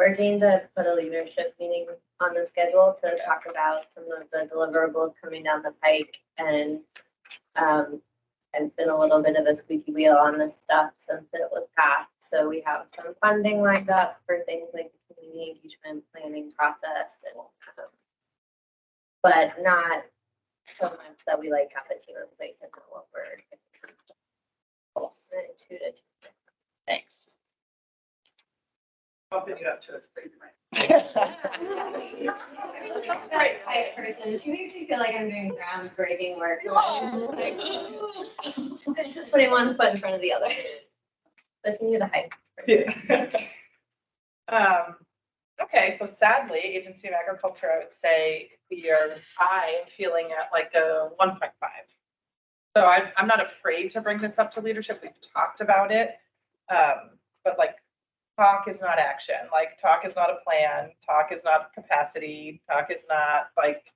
working to put a leadership meeting on the schedule to talk about some of the deliverables coming down the pike, and it's been a little bit of a squeaky wheel on this stuff since it was passed. So we have some funding lined up for things like the community engagement planning process, and but not so much that we like have a team in place and know what we're intuitive. Thanks. Open you up to us, please. Quiet person. She makes me feel like I'm doing groundbreaking work. Just putting one foot in front of the other. So if you need the height. Yeah. Okay, so sadly, Agency of Agriculture, I would say I am feeling at like a 1.5. So I'm not afraid to bring this up to leadership. We've talked about it. But like talk is not action. Like talk is not a plan. Talk is not capacity. Talk is not like,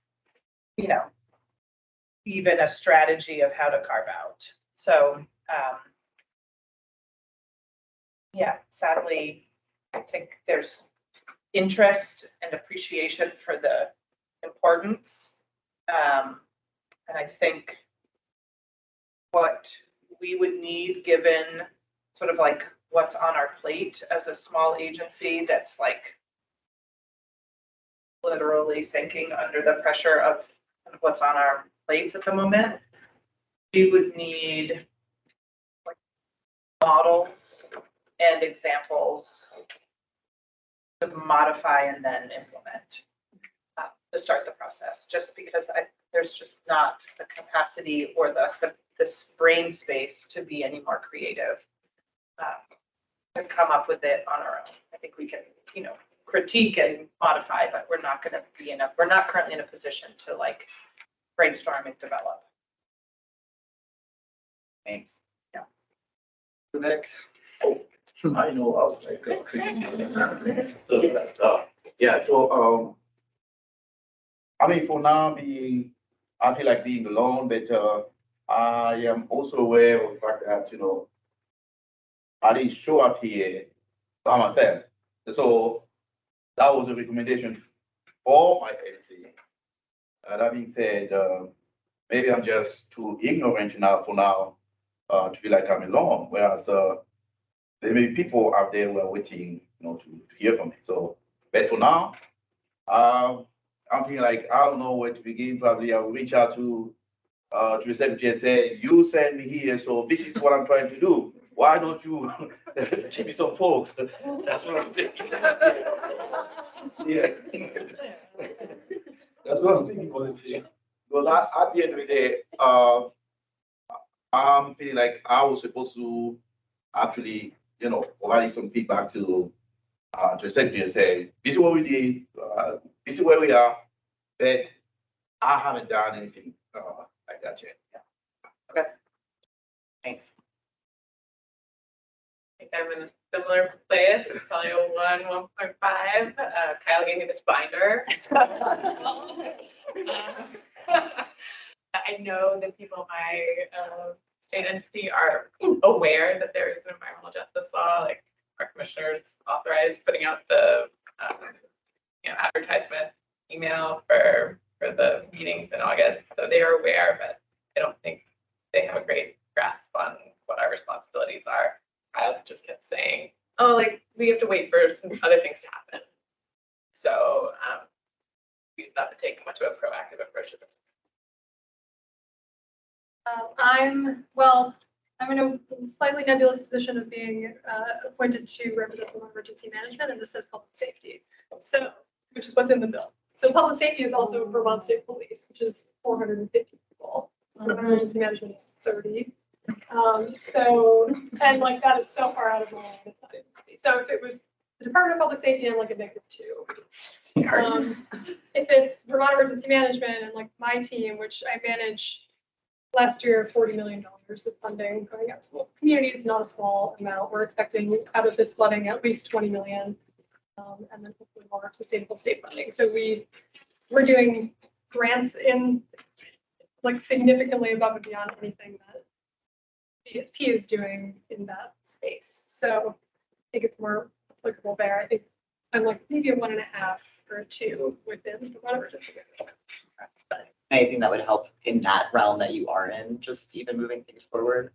even a strategy of how to carve out. So, yeah, sadly, I think there's interest and appreciation for the importance. And I think what we would need, given sort of like what's on our plate as a small agency that's like literally sinking under the pressure of what's on our plates at the moment, we would need like models and examples to modify and then implement to start the process, just because there's just not the capacity or the brain space to be any more creative, to come up with it on our own. I think we can, critique and modify, but we're not currently in a position to like brainstorm and develop. Thanks. Yeah. Vivek? I know, I was like, so yeah, so, I mean, for now, I feel like being alone, but I am also aware of the fact that, I didn't show up here by myself. So that was a recommendation for my agency. That being said, maybe I'm just too ignorant now to feel like I'm alone, whereas there may be people out there who are waiting, to hear from me. So, but for now, I'm feeling like I don't know where to begin. Probably I will reach out to the secretary and say, "You send me here, so this is what I'm trying to do. Why don't you give me some folks?" That's what I'm thinking. Yeah, that's what I'm thinking. Because at the end of the day, I'm feeling like I was supposed to actually, providing some feedback to the secretary and say, "This is what we did. This is where we are." But I haven't done anything like that yet. Yeah. Okay. Thanks. I think I'm in a similar place. It's probably a 1.5. Kyle gave me this binder. I know that people in my state entity are aware that there is an environmental justice law, like our commissioners authorized putting out the advertisement email for the meetings in August. So they are aware, but I don't think they have a great grasp on what our responsibilities are. I just kept saying, "Oh, like we have to wait for some other things to happen." So we've not to take much of a proactive approach to this. I'm in a slightly nebulous position of being appointed to represent Vermont Emergency Management, and this says public safety, so which is what's in the bill. So public safety is also Vermont State Police, which is 450 people. Emergency management is 30. And like that is so far out of my line, it's not even funny. So if it was the Department of Public Safety, I'm like a -2. If it's Vermont Emergency Management and like my team, which I manage last year, $40 million of funding going out to local communities, not a small amount. We're expecting out of this flooding at least 20 million, and then hopefully more sustainable state funding. So we're doing grants in like significantly above and beyond anything that ESP is doing in that space. So I think it's more applicable there. I think I'm like maybe a 1.5 or a 2 within the Vermont Emergency Management. Anything that would help in that realm that you are in, just even moving things forward?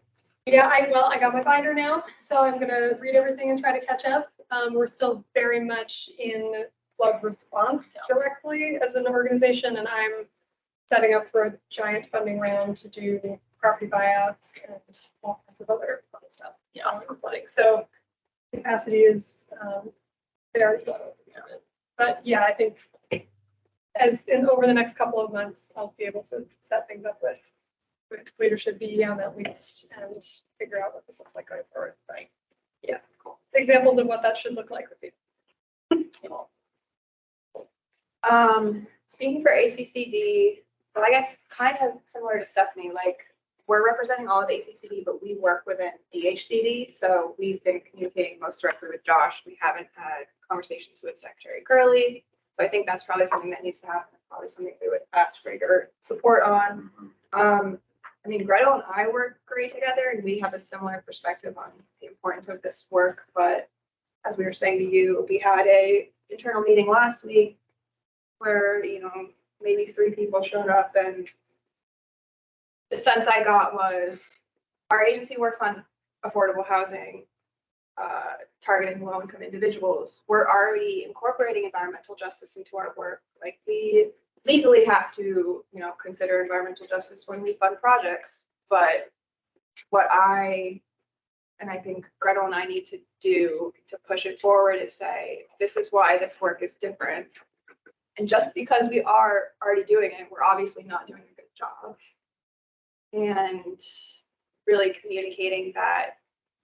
Yeah, I got my binder now, so I'm gonna read everything and try to catch up. We're still very much in flood response directly as an organization, and I'm setting up for a giant funding round to do property buyouts and all kinds of other fun stuff. For flooding. So capacity is very low at the moment. But yeah, I think over the next couple of months, I'll be able to set things up with leadership BEM at least and figure out what this looks like going forward. But yeah, examples of what that should look like would be. Speaking for ACCD, well, I guess kind of similar to Stephanie, like we're representing all of ACCD, but we work within DHCD. So we've been communicating most directly with Josh. We haven't had conversations with Secretary Gurley. So I think that's probably something that needs to happen. Probably something we would ask for your support on. I mean, Gretel and I work great together and we have a similar perspective on the importance of this work. But as we were saying to you, we had a internal meeting last week where, maybe 3 people showed up, and the sense I got was our agency works on affordable housing, targeting low-income individuals. We're already incorporating environmental justice into our work. Like we legally have to, consider environmental justice when we fund projects. But what I think Gretel and I need to do to push it forward is say, this is why this work is different. And just because we are already doing it, we're obviously not doing a good job. And really communicating that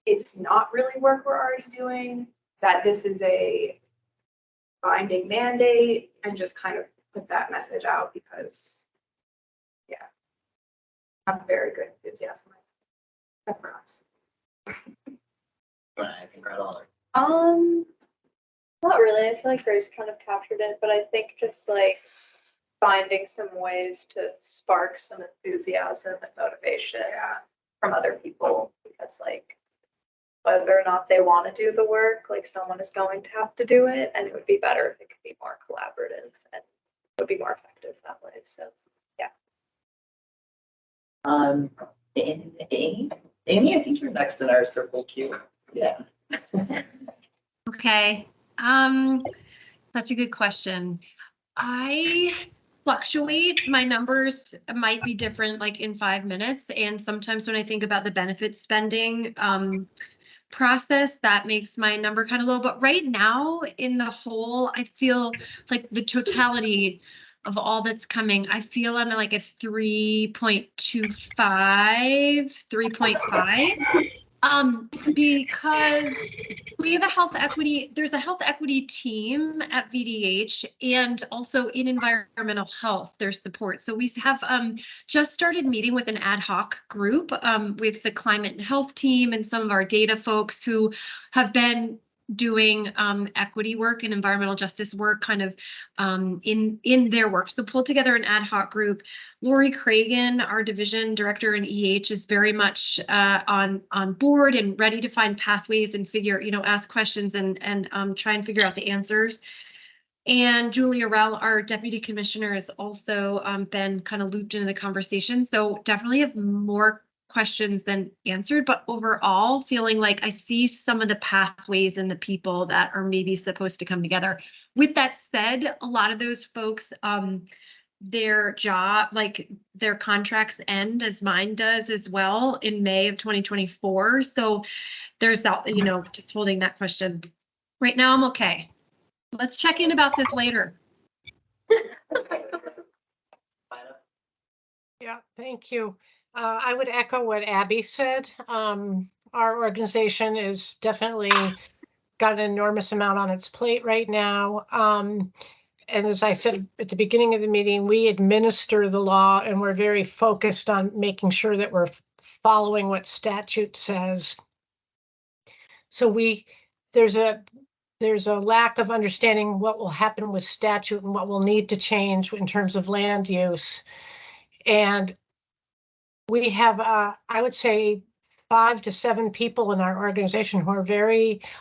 it's not really work we're already doing, that this is a binding mandate, and just kind of put that message out because, yeah, I have very good enthusiasm, except for us. I think right on. Not really. I feel like Grace kind of captured it, but I think just like finding some ways to spark some enthusiasm and motivation from other people, because like whether or not they want to do the work, like someone is going to have to do it, and it would be better if it could be more collaborative and it would be more effective that way. So yeah. Amy, I think you're next in our circle queue. Yeah. Okay. Such a good question. I fluctuate. My numbers might be different like in 5 minutes. And sometimes when I think about the benefit spending process, that makes my number kind of low. But right now in the whole, I feel like the totality of all that's coming, I feel I'm at like a 3.25, 3.5. Because we have there's a health equity team at VDH, and also in environmental health, there's support. So we have just started meeting with an ad hoc group with the climate and health team and some of our data folks who have been doing equity work and environmental justice work kind of in their work. So pulled together an ad hoc group. Lori Cragen, our division director in EH, is very much on board and ready to find pathways and ask questions and try and figure out the answers. And Julia Rell, our deputy commissioner, has also been kind of looped into the conversation. So definitely have more questions than answered, but overall feeling like I see some of the pathways and the people that are maybe supposed to come together. With that said, a lot of those folks, their job, like their contracts end, as mine does as well, in May of 2024. So there's that, just holding that question. Right now I'm okay. Let's check in about this later. Yeah, thank you. I would echo what Abby said. Our organization is definitely got an enormous amount on its plate right now. And as I said at the beginning of the meeting, we administer the law, and we're very focused on making sure that we're following what statute says. So there's a lack of understanding what will happen with statute and what will need to change in terms of land use. And we have, I would say, 5 to 7 people in our organization who are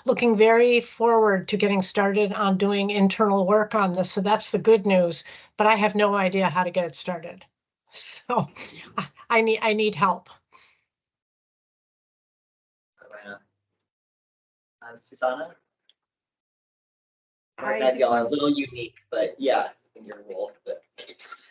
looking very forward to getting started on doing internal work on this. So that's the good news, but I have no idea how to get it started. So I need help. Susanna? I recognize y'all are a little unique, but yeah, in your role, but.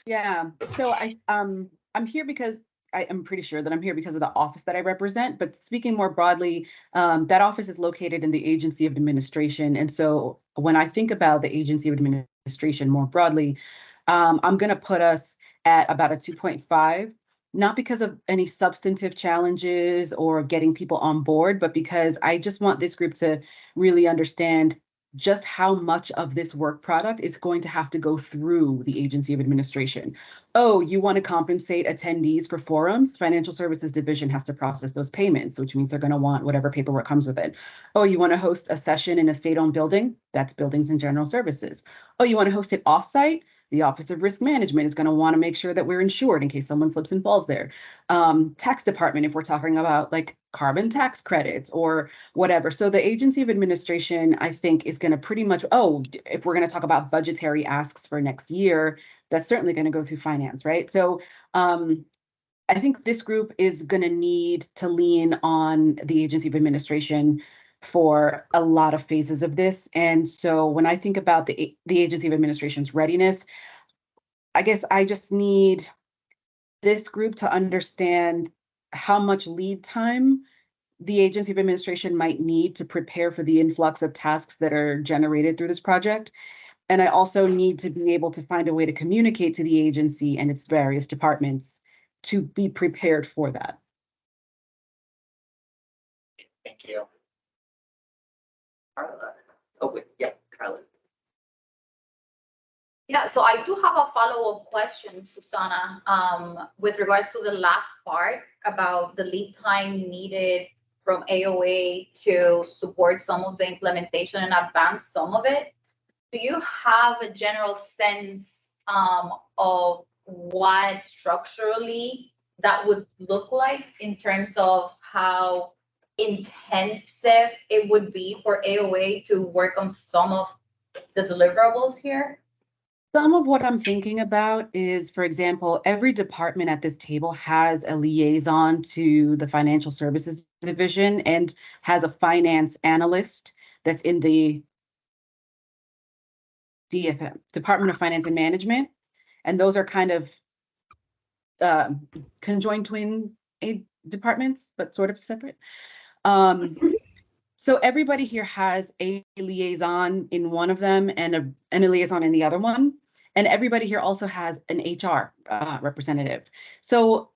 Yeah, so I'm here because I am pretty sure that I'm here because of the office that I represent, but speaking more broadly, that office is located in the Agency of Administration. And so when I think about the Agency of Administration more broadly, I'm going to put us at about a 2.5, not because of any substantive challenges or getting people on board, but because I just want this group to really understand just how much of this work product is going to have to go through the Agency of Administration. Oh, you want to compensate attendees for forums? Financial Services Division has to process those payments, which means they're going to want whatever paperwork comes with it. Oh, you want to host a session in a state-owned building? That's Buildings and General Services. Oh, you want to host it offsite? The Office of Risk Management is going to want to make sure that we're insured in case someone slips and falls there. Tax department, if we're talking about like carbon tax credits or whatever. So the Agency of Administration, I think, is going to pretty much, if we're going to talk about budgetary asks for next year, that's certainly going to go through finance, right? So I think this group is going to need to lean on the Agency of Administration for a lot of phases of this. And so when I think about the Agency of Administration's readiness, I guess I just need this group to understand how much lead time the Agency of Administration might need to prepare for the influx of tasks that are generated through this project. And I also need to be able to find a way to communicate to the agency and its various departments to be prepared for that. Thank you. Carla. Oh, wait, yeah, Carla. Yeah, so I do have a follow-up question, Susanna, with regards to the last part about the lead time needed from AOA to support some of the implementation and advance some of it. Do you have a general sense of what structurally that would look like in terms of how intensive it would be for AOA to work on some of the deliverables here? Some of what I'm thinking about is, for example, every department at this table has a liaison to the Financial Services Division and has a finance analyst that's in the DFM, Department of Finance and Management. And those are kind of conjoined twin departments, but sort of separate. So everybody here has a liaison in one of them and a liaison in the other one. And everybody here also has an HR representative. So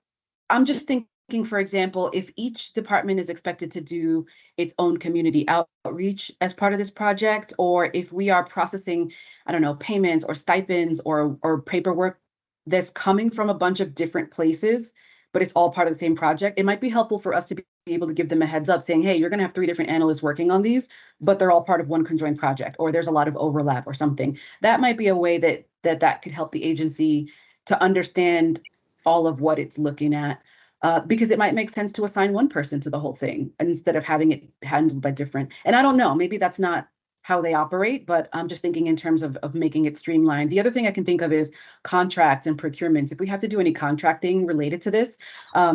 I'm just thinking, for example, if each department is expected to do its own community outreach as part of this project, or if we are processing, I don't know, payments or stipends or paperwork that's coming from a bunch of different places, but it's all part of the same project, it might be helpful for us to be able to give them a heads up saying, hey, you're going to have 3 different analysts working on these, but they're all part of one conjoined project, or there's a lot of overlap or something. That might be a way that could help the agency to understand all of what it's looking at, because it might make sense to assign one person to the whole thing instead of having it handled by different. And I don't know, maybe that's not how they operate, but I'm just thinking in terms of making it streamlined. The other thing I can think of is contracts and procurements. If we have to do any contracting related to this,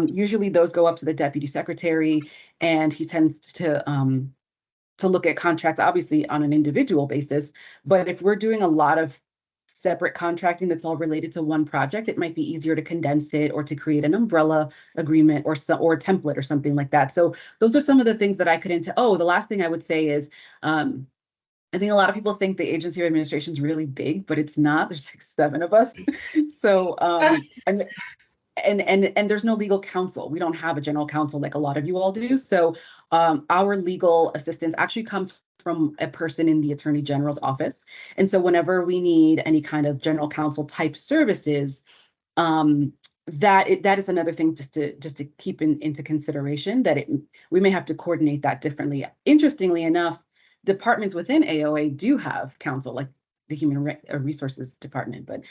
usually those go up to the deputy secretary, and he tends to look at contracts, obviously on an individual basis. But if we're doing a lot of separate contracting that's all related to one project, it might be easier to condense it or to create an umbrella agreement or a template or something like that. So those are some of the things that I could the last thing I would say is, I think a lot of people think the Agency of Administration is really big, but it's not. There's 6, 7 of us. So, and there's no legal counsel. We don't have a general counsel like a lot of you all do. So our legal assistance actually comes from a person in the Attorney General's office. And so whenever we need any kind of general counsel type services, that is another thing just to keep into consideration, that we may have to coordinate that differently. Interestingly enough, departments within AOA do have counsel, like the Human Resources Department. But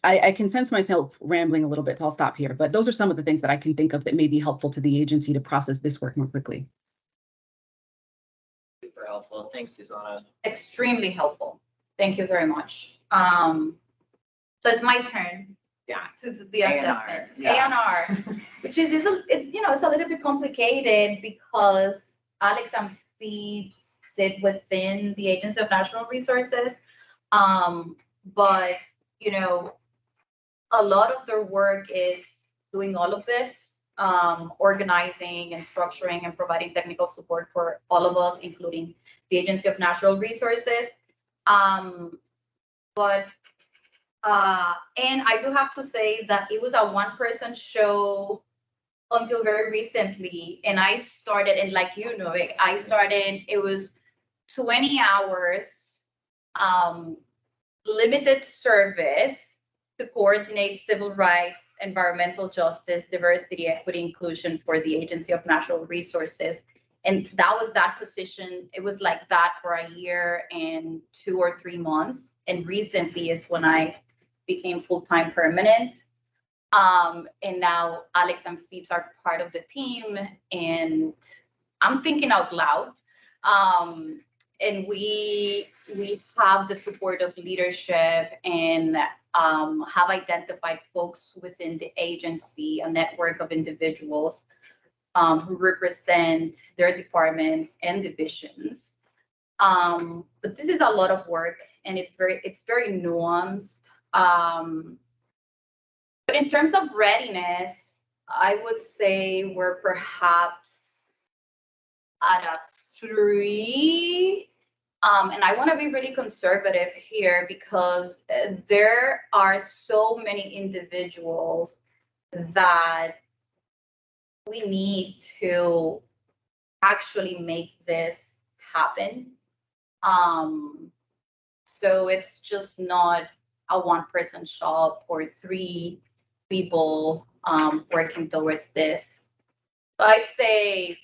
I can sense myself rambling a little bit, so I'll stop here. But those are some of the things that I can think of that may be helpful to the agency to process this work more quickly. Super helpful. Thanks, Susanna. Extremely helpful. Thank you very much. So it's my turn. Yeah. To do the A&R, assessment. yeah. A&R, which is it's a little bit complicated because Alex and Phoebes sit within the Agency of Natural Resources. But a lot of their work is doing all of this, organizing and structuring and providing technical support for all of us, including the Agency of Natural Resources. And I do have to say that it was a one-person show until very recently. And I started, and like it was 20 hours, limited service to coordinate civil rights, environmental justice, diversity, equity, inclusion for the Agency of Natural Resources. And that was that position. It was like that for a year and 2 or 3 months. And recently is when I became full-time permanent. And now Alex and Phoebes are part of the team, and I'm thinking out loud. And we have the support of leadership and have identified folks within the agency, a network of individuals who represent their departments and divisions. But this is a lot of work, and it's very nuanced. But in terms of readiness, I would say we're perhaps at a 3. And I want to be really conservative here because there are so many individuals that we need to actually make this happen. So it's just not a one-person shop or 3 people working towards this. So I'd say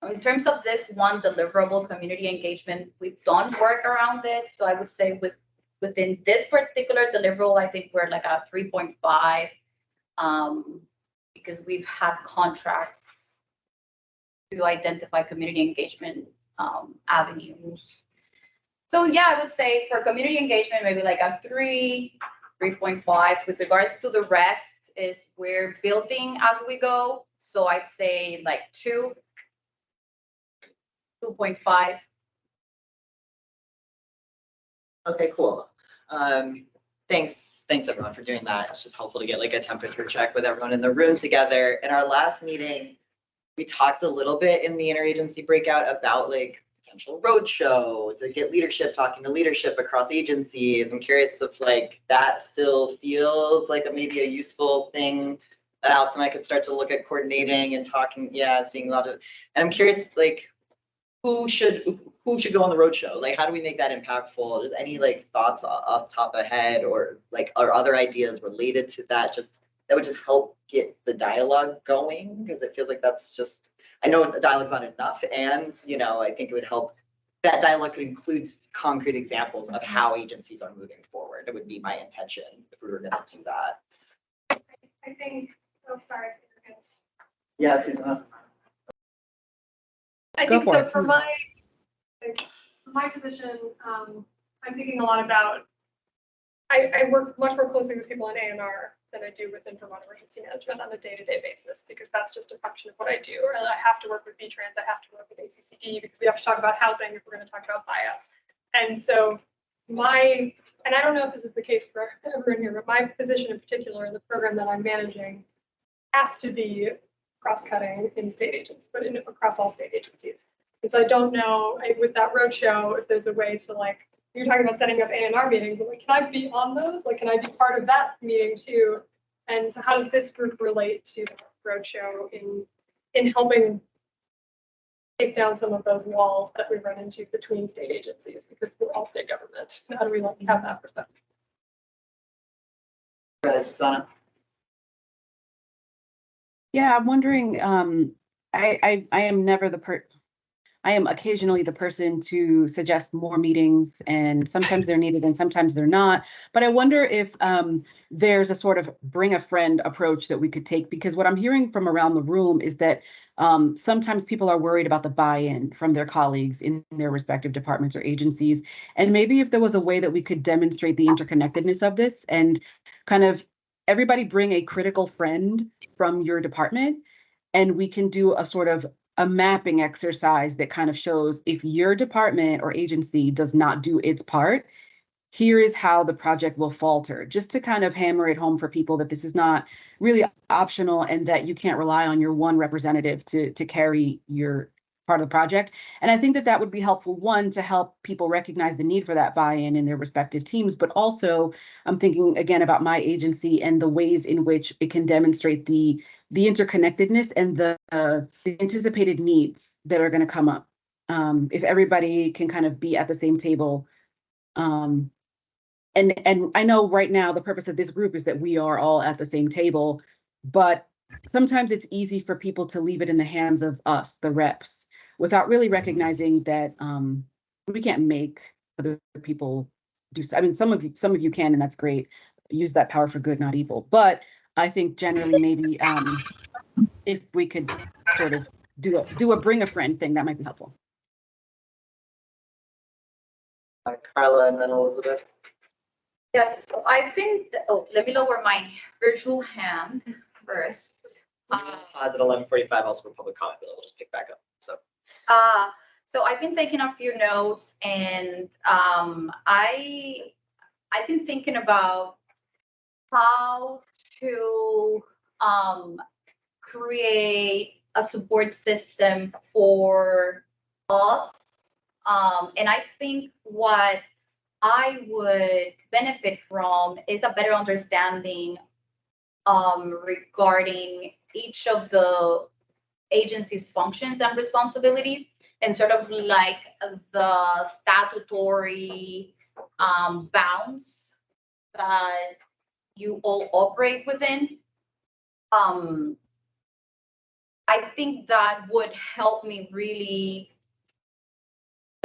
in terms of this one deliverable, community engagement, we've done work around it. So I would say within this particular deliverable, I think we're like a 3.5 because we've had contracts to identify community engagement avenues. So yeah, I would say for community engagement, maybe like a 3.5. With regards to the rest is we're building as we go. So I'd say like 2.5. Okay, cool. Thanks everyone for doing that. It's just helpful to get like a temperature check with everyone in the room together. In our last meeting, we talked a little bit in the interagency breakout about like potential roadshow to get leadership, talking to leadership across agencies. I'm curious if like that still feels like maybe a useful thing that Alex and I could start to look at coordinating and talking. Yeah, seeing a lot of, and I'm curious like who should go on the roadshow? Like, how do we make that impactful? Just any like thoughts off top of head or like or other ideas related to that? Just that would just help get the dialogue going because it feels like that's just. I know the dialogue's not enough, and I think it would help. That dialogue could include concrete examples of how agencies are moving forward. It would be my intention if we were going to do that. I think. Oh, sorry. Yeah, Susan. I Go think for so. it. For my position, I'm thinking a lot about. I work much more closely with people in A&R than I do within Vermont Emergency Management on a day-to-day basis because that's just a function of what I do. And I have to work with VTrans, I have to work with ACCD because we have to talk about housing if we're going to talk about buyouts. And so and I don't know if this is the case for everyone here, but my position in particular in the program that I'm managing has to be cross-cutting in state agents, but across all state agencies. And so I don't know with that roadshow if there's a way to like. You're talking about setting up A&R meetings. I'm like, can I be on those? Like, can I be part of that meeting too? And so how does this group relate to the roadshow in helping take down some of those walls that we run into between state agencies because we're all state government? How do we like have that perspective? Right, Susanna. Yeah, I'm wondering. I am never the I am occasionally the person to suggest more meetings, and sometimes they're needed and sometimes they're not. But I wonder if there's a sort of bring a friend approach that we could take, because what I'm hearing from around the room is that sometimes people are worried about the buy-in from their colleagues in their respective departments or agencies. And maybe if there was a way that we could demonstrate the interconnectedness of this and kind of everybody bring a critical friend from your department, and we can do a sort of a mapping exercise that kind of shows if your department or agency does not do its part, here is how the project will falter, just to kind of hammer it home for people that this is not really optional and that you can't rely on your one representative to carry your part of the project. And I think that that would be helpful, one, to help people recognize the need for that buy-in in their respective teams, but also I'm thinking again about my agency and the ways in which it can demonstrate the interconnectedness and the anticipated needs that are going to come up. If everybody can kind of be at the same table. And I know right now the purpose of this group is that we are all at the same table, but sometimes it's easy for people to leave it in the hands of us, the reps, without really recognizing that we can't make other people do. I mean, some of you can, and that's great. Use that power for good, not evil. But I think generally maybe if we could sort of do a bring a friend thing, that might be helpful. Carla and then Elizabeth. Yes, so I've been, let me lower my virtual hand first. Pause at 11:45 also for public comment, but we'll just pick back up. So I've been taking a few notes, and I've been thinking about how to create a support system for us. And I think what I would benefit from is a better understanding regarding each of the agency's functions and responsibilities, and sort of like the statutory bounds that you all operate within. I think that would help me really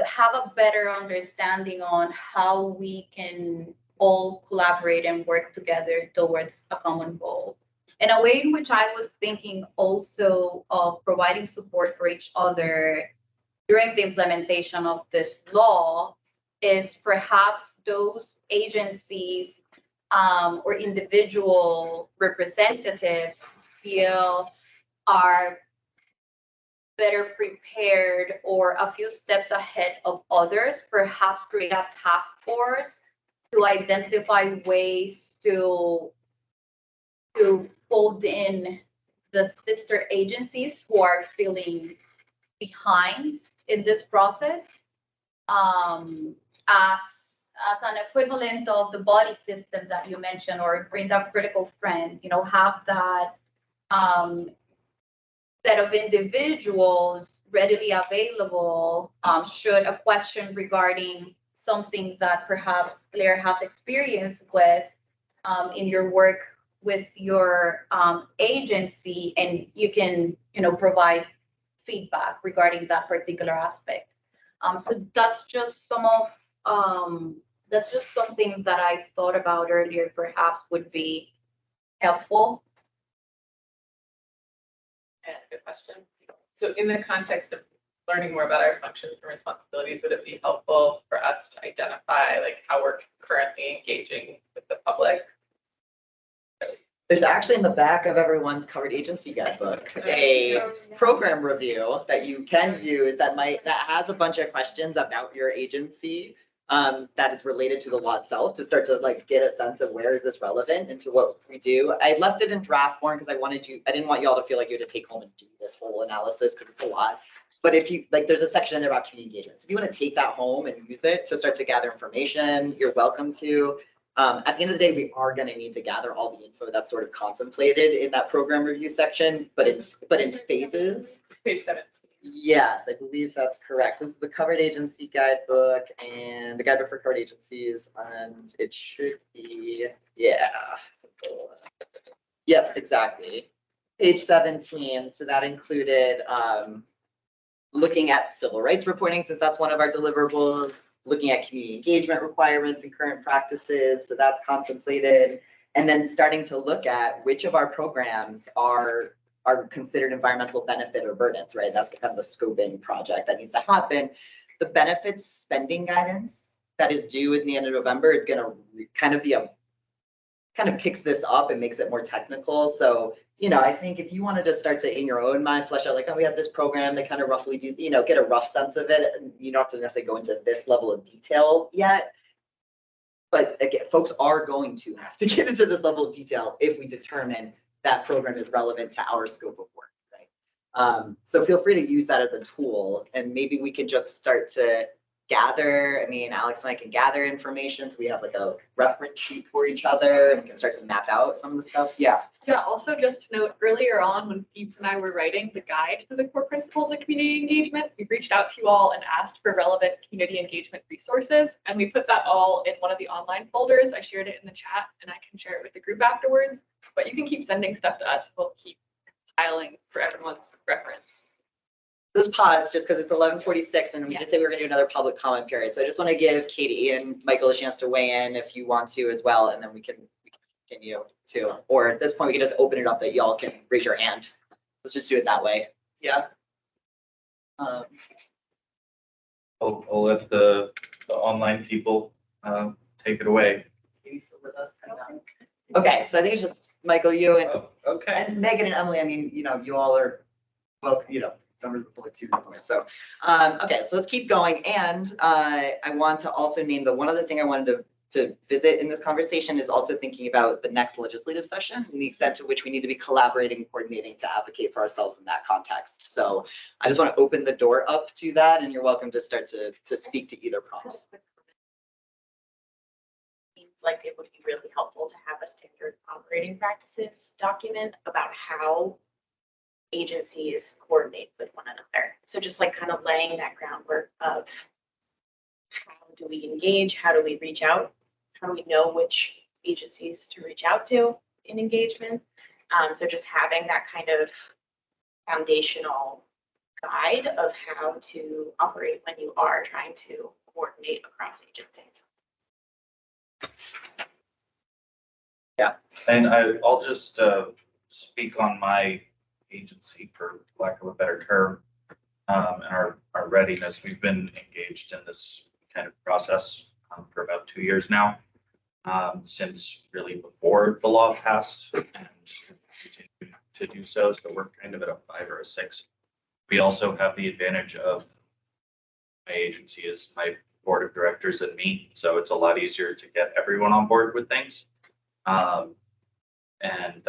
have a better understanding on how we can all collaborate and work together towards a common goal. And a way in which I was thinking also of providing support for each other during the implementation of this law is perhaps those agencies or individual representatives feel are better prepared or a few steps ahead of others, perhaps create a task force to identify ways to fold in the sister agencies who are feeling behind in this process, as an equivalent of the body system that you mentioned, or bring that critical friend, have that set of individuals readily available should a question regarding something that perhaps Claire has experience with in your work with your agency, and you can provide feedback regarding that particular aspect. So that's just that's just something that I thought about earlier, perhaps would be helpful. Can I ask a question? So in the context of learning more about our functions and responsibilities, would it be helpful for us to identify like how we're currently engaging with the public? There's actually in the back of everyone's covered agency guidebook a program review that you can use that has a bunch of questions about your agency that is related to the law itself, to start to like get a sense of where is this relevant into what we do. I left it in draft form because I didn't want y'all to feel like you had to take home and do this whole analysis because it's a lot. But if you there's a section in there about community engagement. So if you want to take that home and use it to start to gather information, you're welcome to. At the end of the day, we are going to need to gather all the info that's sort of contemplated in that program review section, but in phases. Page 7. Yes, I believe that's correct. So this is the covered agency guidebook and the guidebook for covered agencies, and it should be, yep, exactly. Page 17. So that included looking at civil rights reporting, since that's one of our deliverables, looking at community engagement requirements and current practices, so that's contemplated. And then starting to look at which of our programs are considered environmental benefit or burdens, right? That's kind of the scoping project that needs to happen. The benefits spending guidance that is due at the end of November is gonna kind of picks this up and makes it more technical. So, you know, I think if you wanted to start to, in your own mind, flesh out like, oh, we have this program that kind of roughly do, you know, get a rough sense of it. And you don't have to necessarily go into this level of detail yet. But again, folks are going to have to get into this level of detail if we determine that program is relevant to our scope of work, right? So feel free to use that as a tool, and maybe we can just start to gather. I mean, Alex and I can gather information, so we have like a reference sheet for each other, and we can start to map out some of the stuff. Yeah. Yeah, also just to note, earlier on when Phoebes and I were writing the guide to the core principles of community engagement, we reached out to you all and asked for relevant community engagement resources. And we put that all in one of the online folders. I shared it in the chat and I can share it with the group afterwards, but you can keep sending stuff to us. We'll keep compiling for everyone's reference. Let's pause just because it's 11:46 and we did say we were gonna do another public comment period. So I just want to give Katie and Michael a chance to weigh in if you want to as well, and then we can continue to, or at this point we can just open it up that y'all can raise your hand. Let's just do it that way. Yeah. I'll let the online people take it away. Okay, so I think it's just Michael, you and Okay. and Megan and Emily. I mean, you know, you all are, well, you know, members of the public too. So, okay, so let's keep going. And I want to also name the one other thing I wanted to visit in this conversation is also thinking about the next legislative session and the extent to which we need to be collaborating and coordinating to advocate for ourselves in that context. So I just want to open the door up to that, and you're welcome to start to speak to either prompts. Seems like it would be really helpful to have a standard operating practices document about how agencies coordinate with one another. So just like kind of laying that groundwork of how do we engage, how do we reach out, how do we know which agencies to reach out to in engagement. So just having that kind of foundational guide of how to operate when you are trying to coordinate across agencies. Yeah. And I'll just speak on my agency, for lack of a better term, and our readiness. We've been engaged in this kind of process for about 2 years now, since really before the law passed, and continue to do so. So we're kind of at a 5 or a 6. We also have the advantage of my agency is my board of directors and me, so it's a lot easier to get everyone on board with things. And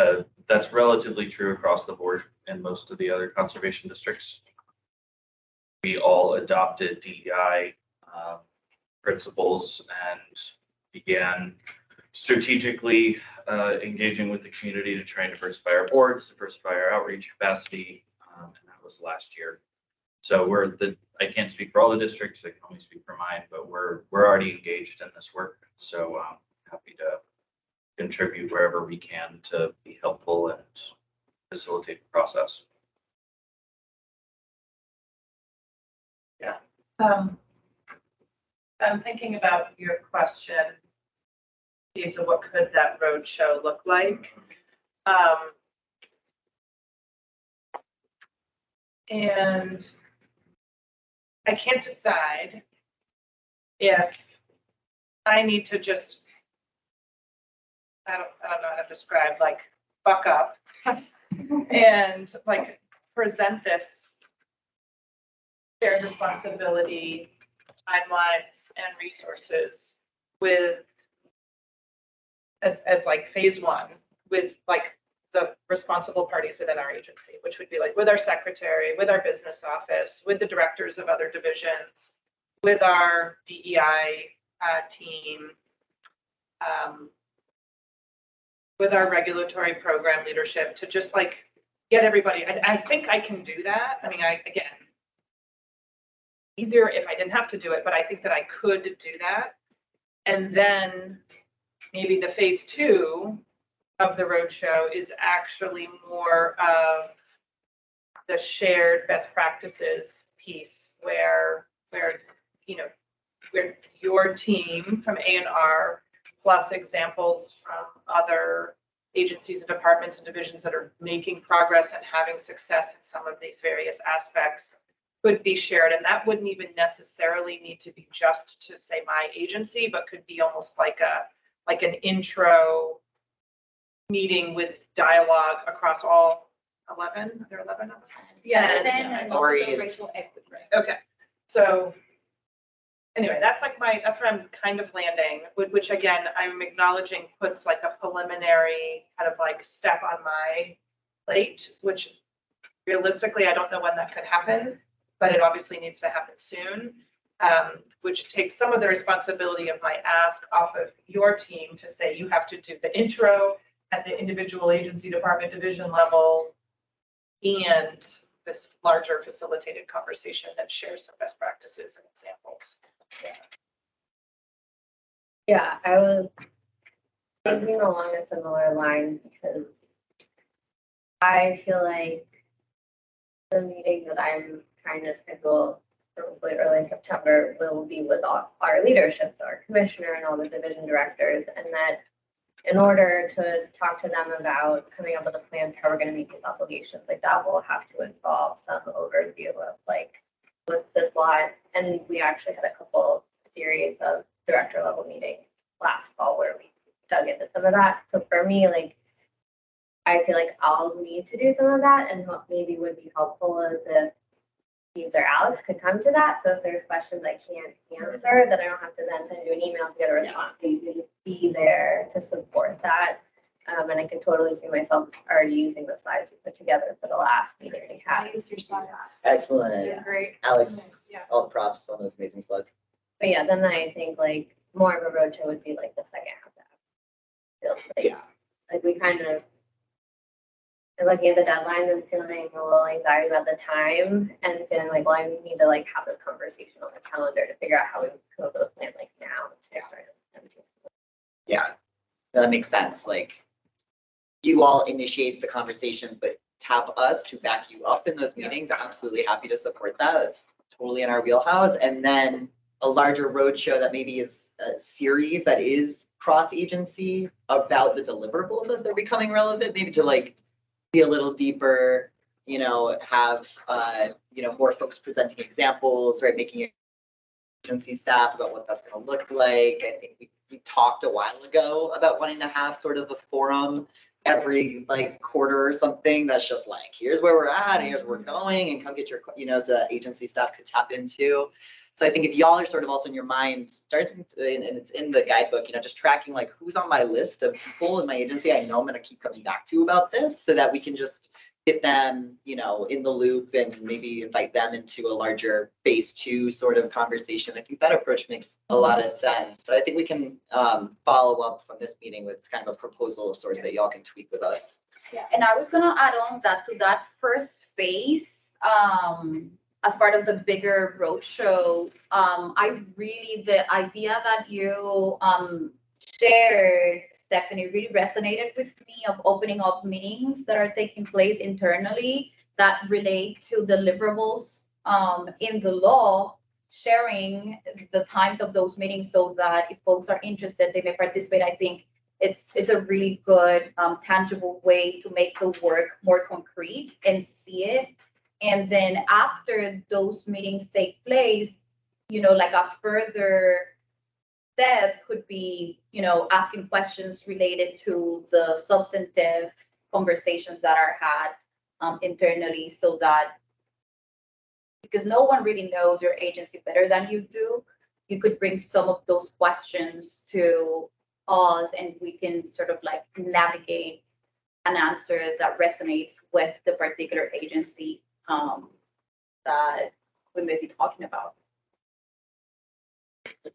that's relatively true across the board in most of the other conservation districts. We all adopted DEI principles and began strategically engaging with the community to try and diversify our boards, diversify our outreach capacity, and that was last year. So I can't speak for all the districts, I can only speak for mine, but we're already engaged in this work. So I'm happy to contribute wherever we can to be helpful and facilitate the process. Yeah. I'm thinking about your question, Steve, so what could that road show look like? And I can't decide if I need to just, I don't know how to describe, like, buck up and like present this shared responsibility, timelines and resources with as like phase 1 with like the responsible parties within our agency, which would be like with our secretary, with our business office, with the directors of other divisions, with our DEI team, with our regulatory program leadership to just like get everybody. I think I can do that. I mean, again, easier if I didn't have to do it, but I think that I could do that. And then maybe the phase 2 of the roadshow is actually more of the shared best practices piece where, you know, where your team from A&R plus examples from other agencies and departments and divisions that are making progress and having success in some of these various aspects could be shared. And that wouldn't even necessarily need to be just to say my agency, but could be almost like an intro meeting with dialogue across all 11. Are there 11 of us? Yeah, And- then and Lori also is- racial equity. Okay, so anyway, that's where I'm kind of landing, which again, I'm acknowledging puts like a preliminary kind of like step on my plate, which realistically, I don't know when that could happen, but it obviously needs to happen soon. Which takes some of the responsibility of my ask off of your team to say you have to do the intro at the individual agency, department, division level, and this larger facilitated conversation that shares some best practices and examples. Yeah, I was thinking along a similar line because I feel like the meeting that I'm trying to schedule probably early September will be with all our leadership, so our commissioner and all the division directors, and that in order to talk to them about coming up with a plan for how we're going to meet these obligations, like that will have to involve some overview of like what's this lot. And we actually had a couple series of director level meetings last fall where we dug into some of that. So for me, like, I feel like I'll need to do some of that, and what maybe would be helpful is if Steve or Alex could come to that. So if there's questions I can't answer, that I don't have to then send you an email to get a response. You can just be there to support that. And I can totally see myself already using the slides we put together for the last meeting we had. use your slides. Excellent. They're great. Alex, Yeah. all the props on those amazing slides. But yeah, then I think like more of a roadshow would be like the second half. Feels like, Yeah. like we kind of are looking at the deadlines and feeling a little anxiety about the time and feeling like, well, I need to like have this conversation on the calendar to figure out how we come up with a plan like now to start. Yeah, that makes sense. Like, you all initiate the conversation, but tap us to back you up in those meetings. Absolutely happy to support that. That's totally in our wheelhouse. And then a larger roadshow that maybe is a series that is cross-agency about the deliverables as they're becoming relevant, maybe to like be a little deeper, you know, have, more folks presenting examples, right? Making agency staff about what that's going to look like. I think we talked a while ago about wanting to have sort of a forum every like quarter or something that's just like, here's where we're at, and here's where we're going, and come get your, so that agency staff could tap into. So I think if y'all are sort of also in your mind, starting to, and it's in the guidebook, just tracking like who's on my list of people in my agency I know I'm going to keep coming back to about this, so that we can just get them, in the loop and maybe invite them into a larger phase 2 sort of conversation. I think that approach makes a lot of sense. So I think we can follow up from this meeting with kind of a proposal of sorts that y'all can tweak with us. Yeah, and I was gonna add on that to that first phase, as part of the bigger roadshow, the idea that you shared, Stephanie, really resonated with me of opening up meetings that are taking place internally that relate to deliverables in the law, sharing the times of those meetings so that if folks are interested, they may participate. I think it's a really good tangible way to make the work more concrete and see it. And then after those meetings take place, like a further step could be, asking questions related to the substantive conversations that are had internally, so that, because no one really knows your agency better than you do, you could bring some of those questions to us and we can sort of like navigate an answer that resonates with the particular agency that we may be talking about.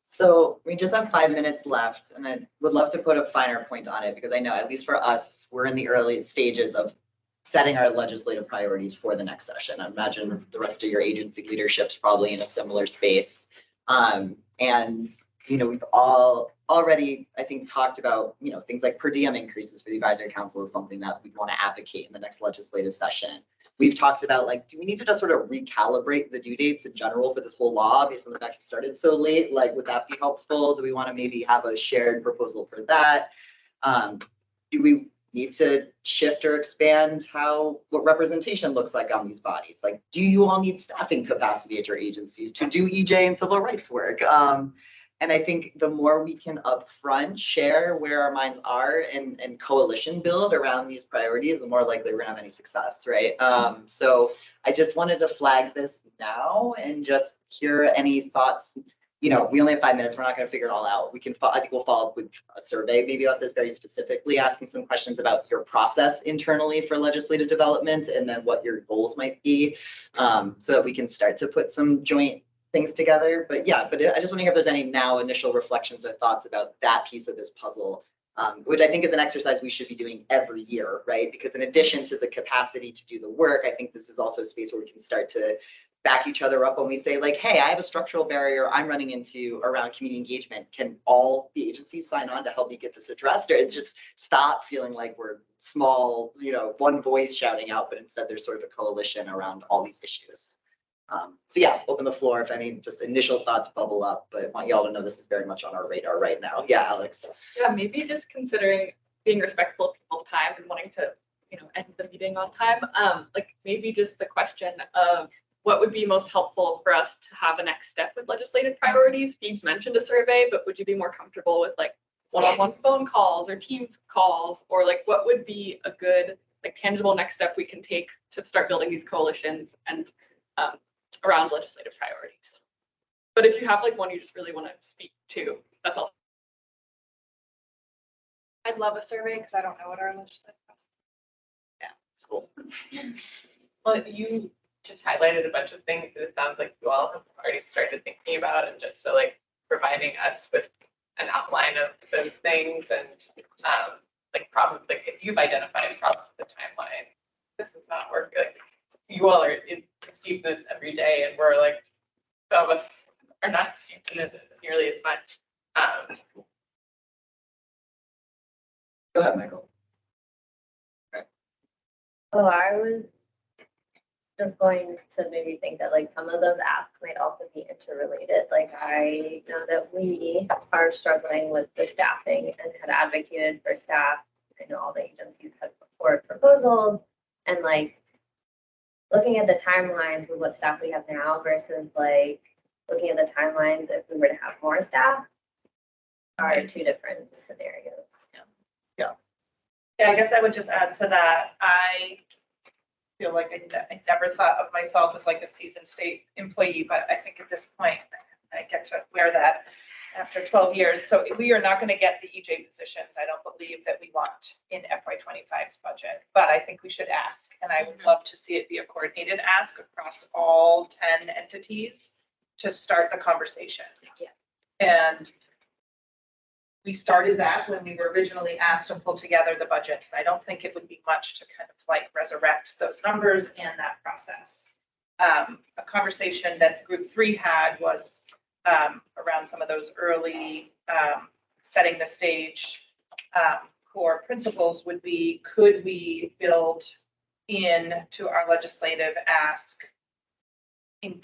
So we just have 5 minutes left, and I would love to put a finer point on it, because I know, at least for us, we're in the early stages of setting our legislative priorities for the next session. I imagine the rest of your agency leadership's probably in a similar space. And, we've all already, I think, talked about, things like per diem increases for the advisory council is something that we'd want to advocate in the next legislative session. we've talked about like, do we need to just sort of recalibrate the due dates in general for this whole law based on the fact we started so late? Like, would that be helpful? Do we want to maybe have a shared proposal for that? Do we need to shift or expand what representation looks like on these bodies? Like, do you all need staffing capacity at your agencies to do EJ and civil rights work? And I think the more we can upfront share where our minds are and coalition build around these priorities, the more likely we're gonna have any success, right? So I just wanted to flag this now and just hear any thoughts. You know, we only have 5 minutes. We're not going to figure it all out. I think we'll follow up with a survey maybe about this very specifically, asking some questions about your process internally for legislative development and then what your goals might be, so that we can start to put some joint things together. But yeah, I just want to hear if there's any now initial reflections or thoughts about that piece of this puzzle, which I think is an exercise we should be doing every year, right? Because in addition to the capacity to do the work, I think this is also a space where we can start to back each other up when we say like, hey, I have a structural barrier I'm running into around community engagement. Can all the agencies sign on to help me get this addressed? Or it's just stop feeling like we're small, you know, one voice shouting out, but instead there's sort of a coalition around all these issues. So yeah, open the floor if any just initial thoughts bubble up, but I want y'all to know this is very much on our radar right now. Yeah, Alex. Yeah, maybe just considering being respectful of people's time and wanting to, you know, end the meeting on time. Like maybe just the question of what would be most helpful for us to have a next step with legislative priorities? You've mentioned a survey, but would you be more comfortable with like one-on-one phone calls or Teams calls, or like what would be a good like tangible next step we can take to start building these coalitions and around legislative priorities? But if you have like one you just really want to speak to, that's also. I'd love a survey because I don't know what our legislative process. Yeah, cool. Well, you just highlighted a bunch of things that it sounds like you all have already started thinking about, and just so like providing us with an outline of those things and like problems, like if you've identified problems with the timeline, this is not working. Like you all are in steepness every day, and we're like, some of us are not steeped in it nearly as much. Go ahead, Michael. Oh, I was just going to maybe think that like some of those asks might also be interrelated. Like I know that we are struggling with the staffing and had advocated for staff. I know all the agencies had put forward proposals, and like looking at the timelines with what staff we have now versus like looking at the timelines if we were to have more staff are two different scenarios. Yeah, I guess I would just add to that. I feel like I never thought of myself as like a seasoned state employee, but I think at this point I get to wear that after 12 years. So we are not going to get the EJ positions. I don't believe that we want in FY25's budget, but I think we should ask. And I would love to see it be a coordinated ask across all 10 entities to start the conversation. Yeah. And we started that when we were originally asked to pull together the budgets. I don't think it would be much to kind of like resurrect those numbers and that process. A conversation that group 3 had was around some of those early setting the stage core principles would be, could we build in to our legislative ask in,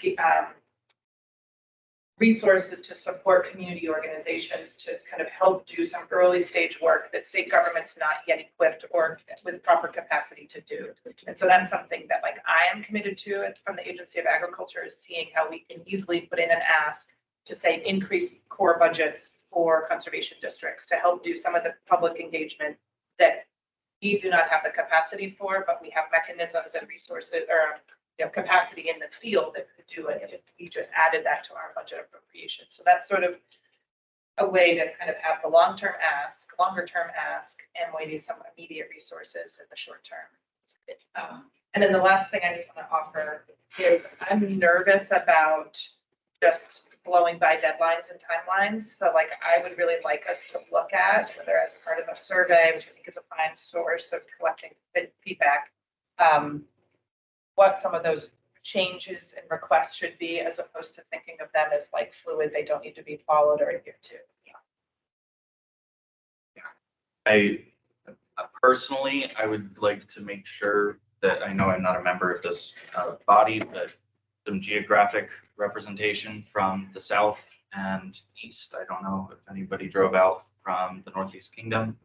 resources to support community organizations to kind of help do some early stage work that state government's not yet equipped or with proper capacity to do. And so that's something that like I am committed to from the Agency of Agriculture, is seeing how we can easily put in an ask to say increase core budgets for conservation districts to help do some of the public engagement that we do not have the capacity for, but we have mechanisms and resources or capacity in the field that could do it if we just added that to our budget appropriation. So that's sort of a way to kind of have the long-term ask, longer-term ask, and maybe some immediate resources in the short term. And then the last thing I just want to offer is I'm nervous about just blowing by deadlines and timelines. So like I would really like us to look at, whether as part of a survey, which I think is a fine source of collecting feedback, what some of those changes and requests should be, as opposed to thinking of them as like fluid, they don't need to be followed or adhered to. I personally, I would like to make sure that I know I'm not a member of this body, but some geographic representation from the south and east. I don't know if anybody drove out from the Northeast Kingdom,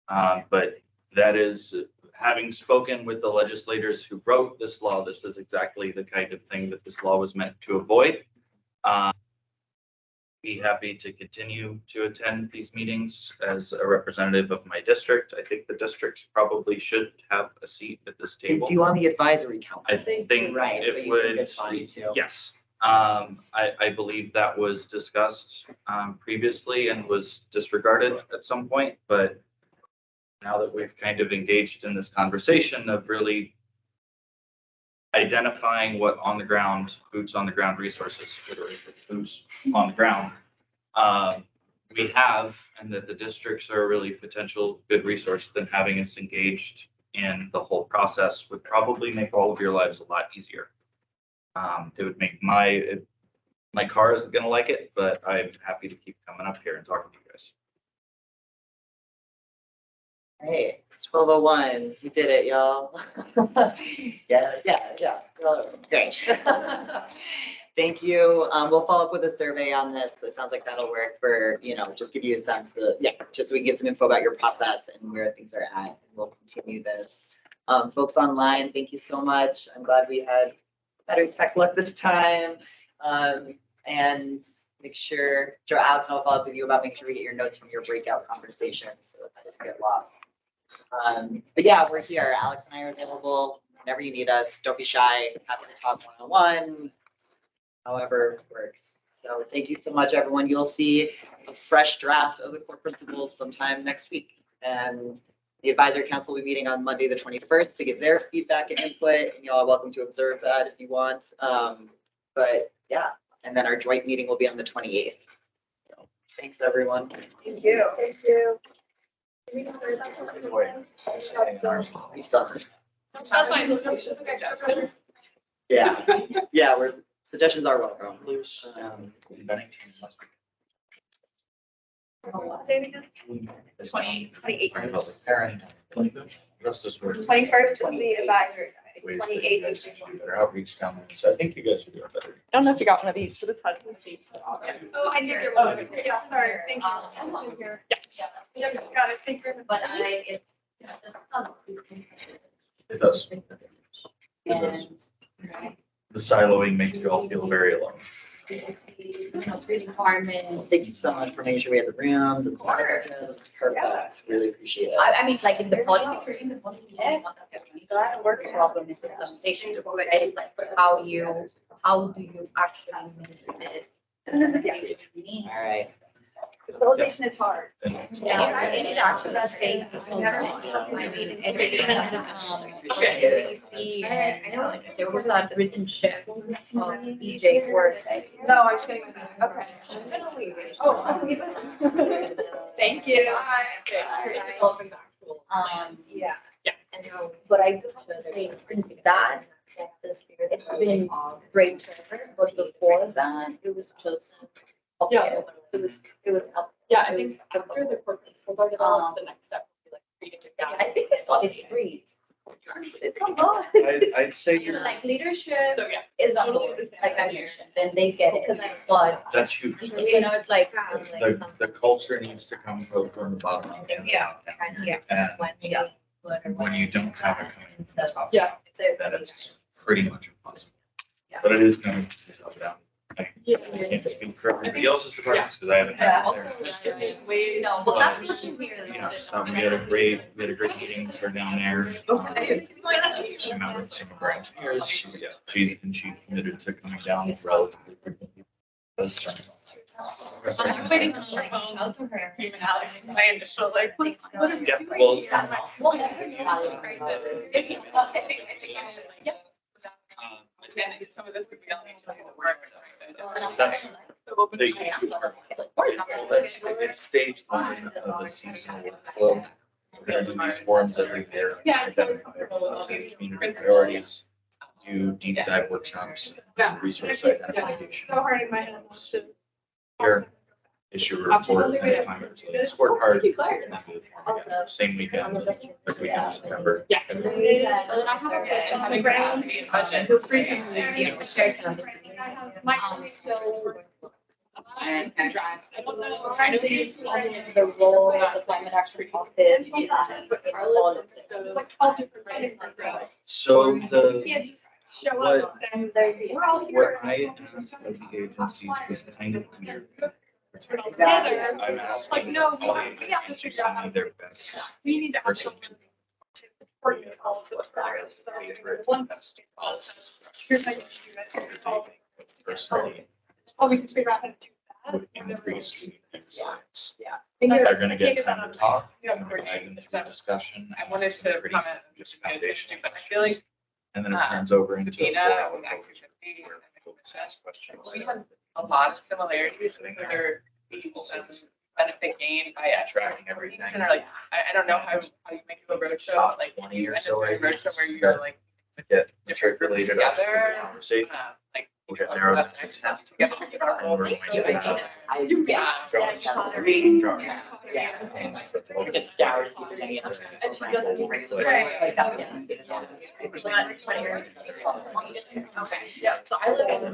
but that is, having spoken with the legislators who wrote this law, this is exactly the kind of thing that this law was meant to avoid. Be happy to continue to attend these meetings as a representative of my district. I think the districts probably should have a seat at this table. Do you want the advisory council? I think Right, so it you would, think it's fine too. yes. I believe that was discussed previously and was disregarded at some point, but now that we've kind of engaged in this conversation of really identifying what on the ground, boots on the ground resources, literally boots on the ground, we have, and that the districts are a really potential good resource, then having us engaged in the whole process would probably make all of your lives a lot easier. It would make my car isn't gonna like it, but I'm happy to keep coming up here and talking to you guys. Hey, it's 12:01. We did it, y'all. Yeah. Well, great. Thank you. We'll follow up with a survey on this. It sounds like that'll work for, just give you a sense of, just so we can get some info about your process and where things are at. We'll continue this. Folks online, thank you so much. I'm glad we had better tech luck this time. And make sure, Alex, and I'll follow up with you about making sure we get your notes from your breakout conversations so that doesn't get lost. But yeah, we're here. Alex and I are available whenever you need us. Don't be shy. Happy to talk one-on-one, however works. So thank you so much, everyone. You'll see a fresh draft of the core principles sometime next week. And the advisory council will be meeting on Monday, the 21st, to get their feedback and input. And y'all are welcome to observe that if you want. But yeah, and then our joint meeting will be on the 28th. So thanks, everyone. Thank you. Thank you. We still. That's fine. Yeah, suggestions are welcome. Justice work. 21st is the advisory. 28th is. Their outreach down there. So I think you guys should do it better. I don't know if you got one of these, so this has to see. Oh, I did get one. Yeah, sorry. Thank you. Yeah, got it. Thank you. But It does. It does. The siloing makes you all feel very alone. Three departments. Thank you so much for making sure we had the rooms and the perfect. Really appreciate it. I mean, like in the policy, work problem is the conversation, right? It's like, how do you actually manage this? All right. Facilitation is hard. Yeah, it actually takes. I mean, and CBC and there was a recent shift of EJ work. No, I'm just kidding. Okay. Oh. Thank you. Yeah. And, but I do have to say, since that, it's been great service, but before that, it was just. Yeah. It was up. Yeah, I think after the core principles are developed, the next step would be like reading it down. I think it's three. It's a lot. I'd say you're. Like leadership So, yeah. is on board, like I mentioned, then they get it, but, That's huge. it's like. The culture needs to come from the bottom up. Yeah. And when you don't have it coming from the top, Yeah. that is pretty much impossible. But it is going to be top down. I Yeah. can't speak for everybody else's departments because I haven't had it there. Well, that's what I'm here. We had a great meeting with her down there. Okay. She met with some of our engineers. She committed to coming down relatively frequently. I'm waiting on like out to her. Even Alex, my initial like, what are we Yeah, doing well- here? I'm like, Well, And I think some of this could be on each other's work. That's- So open to It's stage one of the seasonal workflow. We're gonna do these forums every year. Yeah. Community priorities, do deep dive workshops, Yeah. resource identification. So hard in my head. Here, issue a report anytime there's a scorecard. And then we'll Also, same weekend, third weekend in September. Yeah. So then I have a question. On the ground. Feel free to, share some. I have my. So. And drive. I don't know. I know there's the role of the climate action office. Like all different ways. So You can't just show up and say, we're all what here. I asked of the agencies was kind of weird. Put it all together. I'm asking Like, no, all the we have to agencies to figure out send me their best We need to have person someone to to coordinate all of those programs. So one best policies. here's how you do it. All Personally, Oh, we can figure out how to do that. would increase the influence. Yeah. They're gonna get time to talk. Yeah, I'm gonna guide them through discussion. I wanted to Pretty comment, Just foundational but I feel like and then it turns over into. Sabina a with forum Act where 250 and folks ask questions. we have a lot of similarities, so there be some benefit gained by Tracking everything. Or like, I don't know how you make a roadshow, but like 20 you or end so up doing a ideas roadshow where you're like Get different groups matriculated up through together. the conversation. Like, We'll you get know, narrowed that's down to next 10. together. Keep our goals. Or we might So, do that. yeah. Jars. Jars. Jars. Yeah. We just scour to see if there's any other. And she doesn't regulate. Right. Like that. Okay, yeah, so I live in.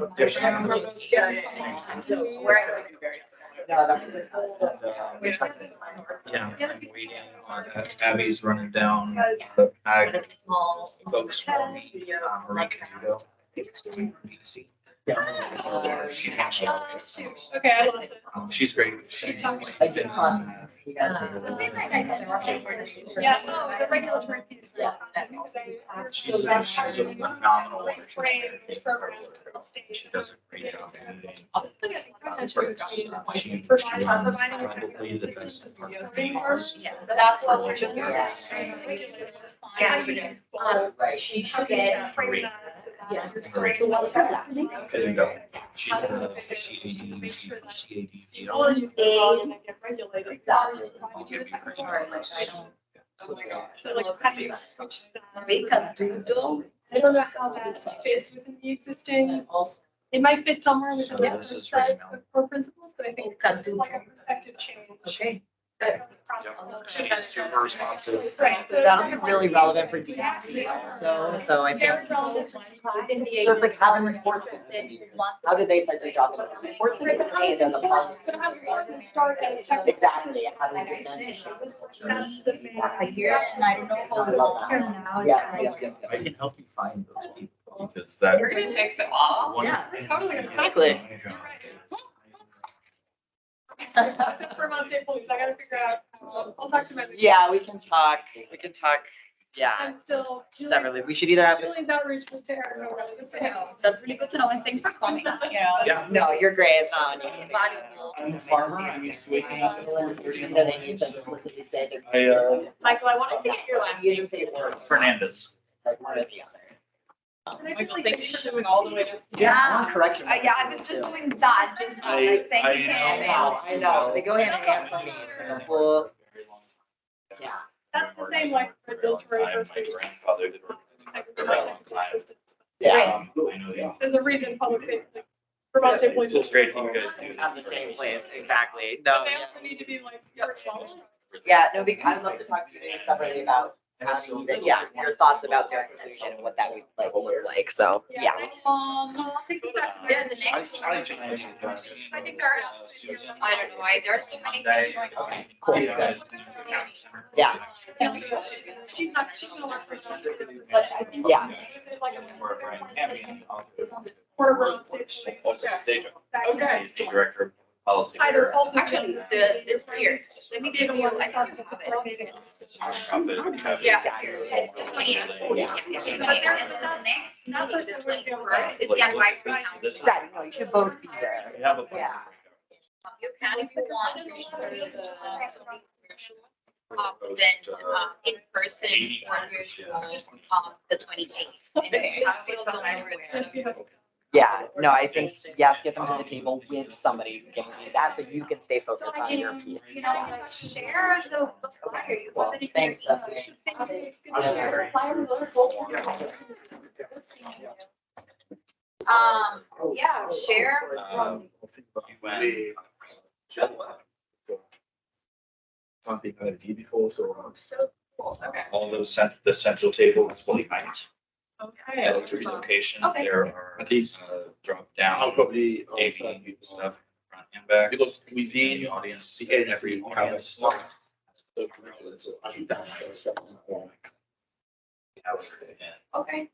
So where I live. No, that's. Yeah, I'm waiting on Abby's running down the ag But it's small. folks from Marie Castillo. It's doing easy. Okay, I lost it. She's great. She's been Yeah, so the regulatory piece. Yeah. She's a phenomenal one. Frame, program, She does a great job. She For runs sure. probably the best department. Yeah. That's what we're doing. Yeah. She should get. Yeah. So what's her last name? There you go. She's the CAD data. Or you can get regulated. Exactly. I'll give you her Sorry, like, I don't. So like, how do you switch that? Marika Doodle. I don't know how that fits within the existing, it might fit somewhere within So the this is set right now. of core principles, but I think it's like a perspective change. Okay. She's super responsive. Right. So That'll be really relevant for DEC also, so I think. Very relevant. Within the So it's like having agency, enforcement. once How do they start to adopt it? Enforcement and as a policy. But how does it start as technical? Exactly, how do like we I said, then? it was That's the me main. a year and I don't know how long now. Yeah, yeah, yeah. I can help you find those people because that. We're gonna fix it all. one- Yeah, totally. exactly. Except for Mount St. Police, I gotta figure out, I'll talk to my. Yeah, we can talk, yeah, I'm still. separately. We should either have. Julie's outreach with Tara. That's really good to know and thanks for coming, you know. Yeah. No, you're great, it's not. Valuable. I'm a farmer, I'm used to waking up at 4:30 in the They need to morning. explicitly say that. Michael, I wanted to get your last You name. didn't say words. Fernandez. Like one or the other. Michael, thank you for doing all the way. Yeah, one correction. Yeah, I was just doing that, just now, like, thank you, I know, they go hand in hand for me, it's like a full, yeah. That's the same like regulatory versus. My grandfather did technical for a long time. assistance. Yeah. I know they. There's a reason public safety, like, Vermont State Police. So it's great that you guys do. At the same place, exactly, no, But they yeah. also need to be like. Yeah, no, I'd love to talk to you separately about how to even, yeah, your thoughts about their institution and what that would like look like, so, yeah. I'll take this back to my. Yeah, the next one. I think there are. I don't know why, there are so many things going on. Cool. Yeah, She's not, she's gonna work for us. But I think. yeah, There's like a. Or Vermont State Police. Okay. He's the director of policy. Either also. Actually, it's here, let me give you, I think you have it. It's, yeah, it's the 28th. It's the 28th, and then the next meeting, the 21st, is the advisory council. exactly, no, you should both be there, We have a. yeah. You can if you want. Then in person or virtual, the 28th. And I still don't know where. Yeah, no, I think, yes, get them to the table with somebody who can do that, so you can stay focused on your piece. You know, like, share the flyer you Well, thanks, Stephanie. Share the flyer. Yeah, share. Something I did before, so. Oh, so cool. Okay. All those the central table is fully hyped. Okay. At each location, Okay. there are At least drop I'll down probably AV start with, stuff front and back. because In within the audience, the every agency, we have audience. so I should down. Okay.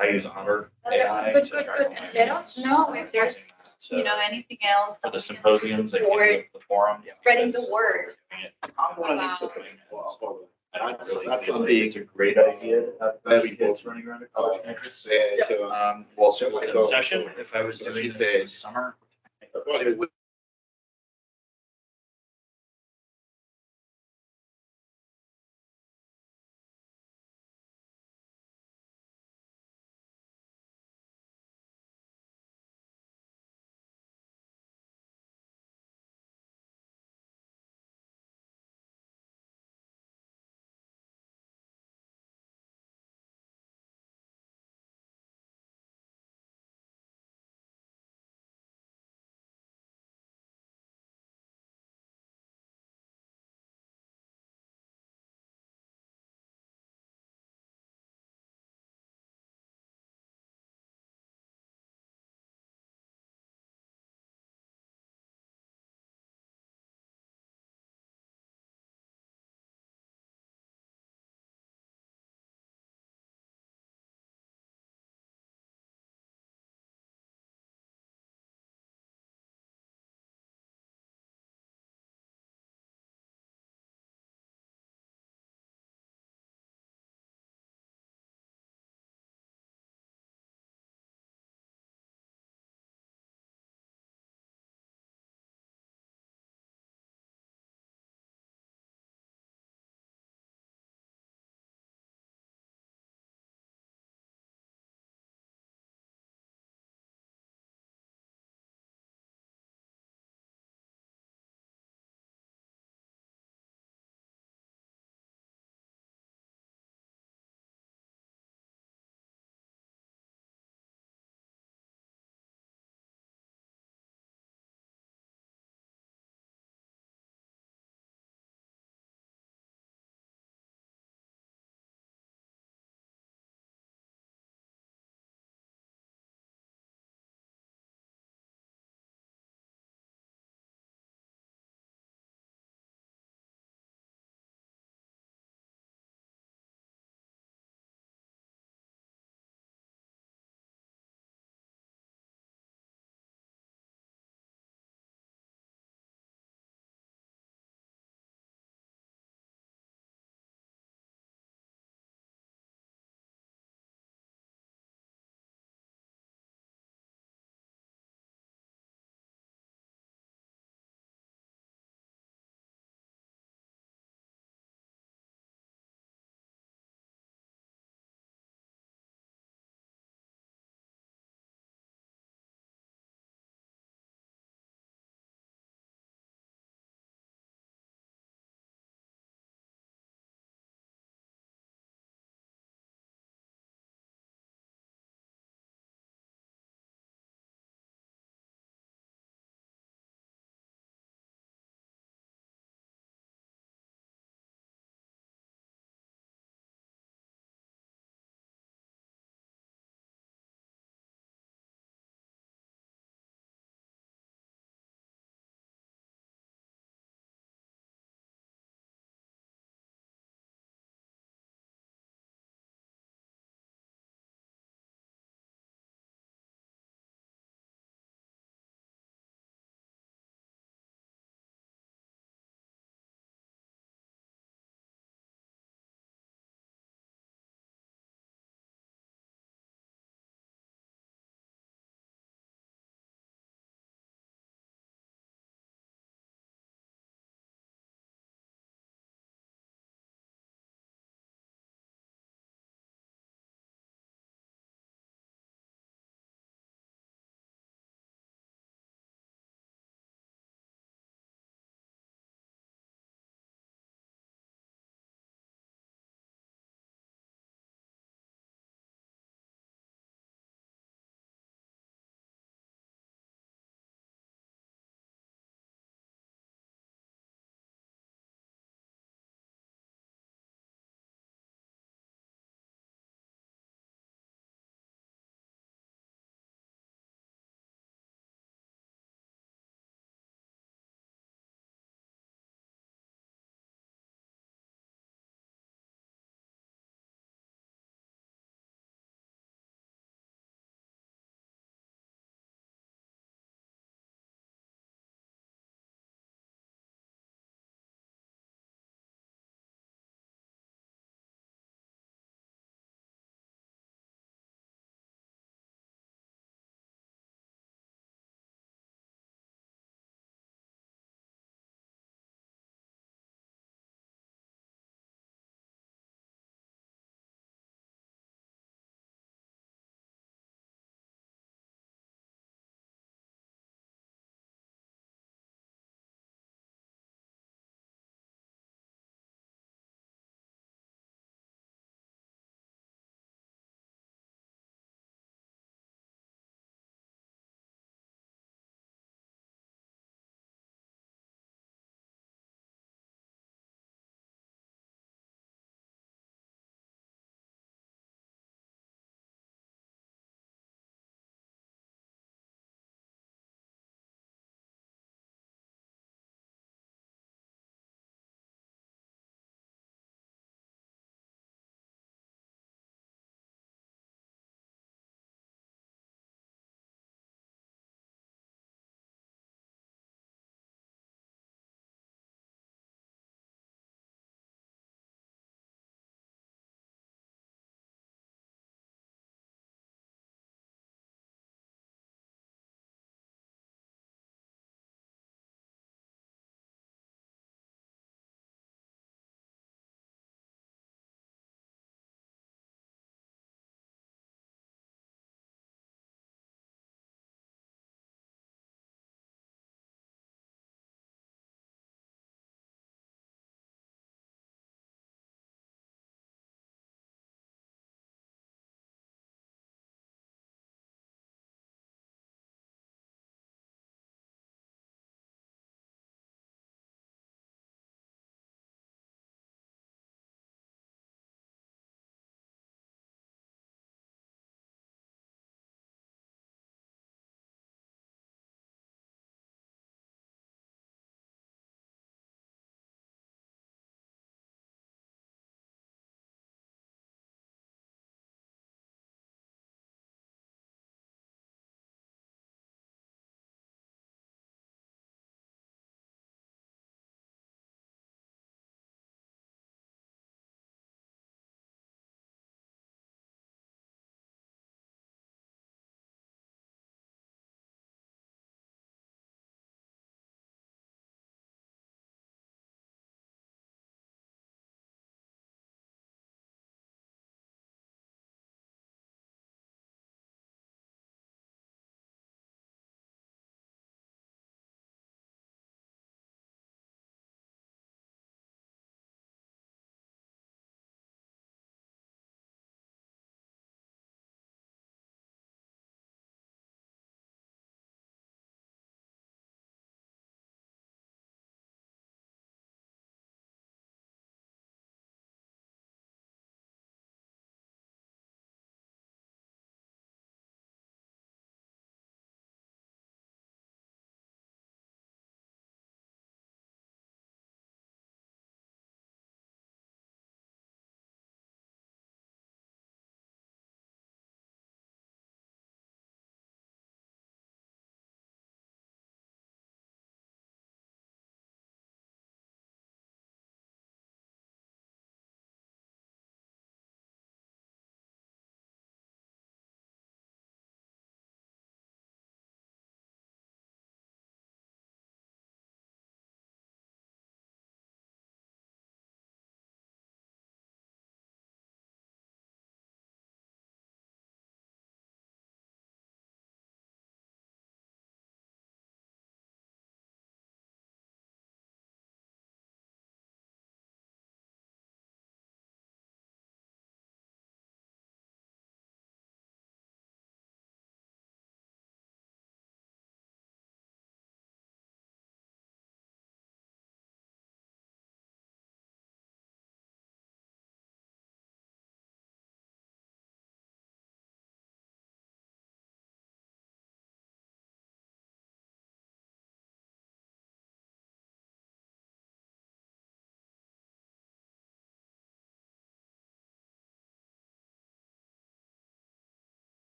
I use Honor That's AI. good, to good, track good. my Let us know if there's, So, anything else. For that the we can symposiums, they support can the forums. Spreading the word. I'm gonna Wow. need something. That's Really that's feel like something. It's a great idea. Very Kids important. running around a college campus. That, Was just like in session, if I was she doing this in said- the summer. Probably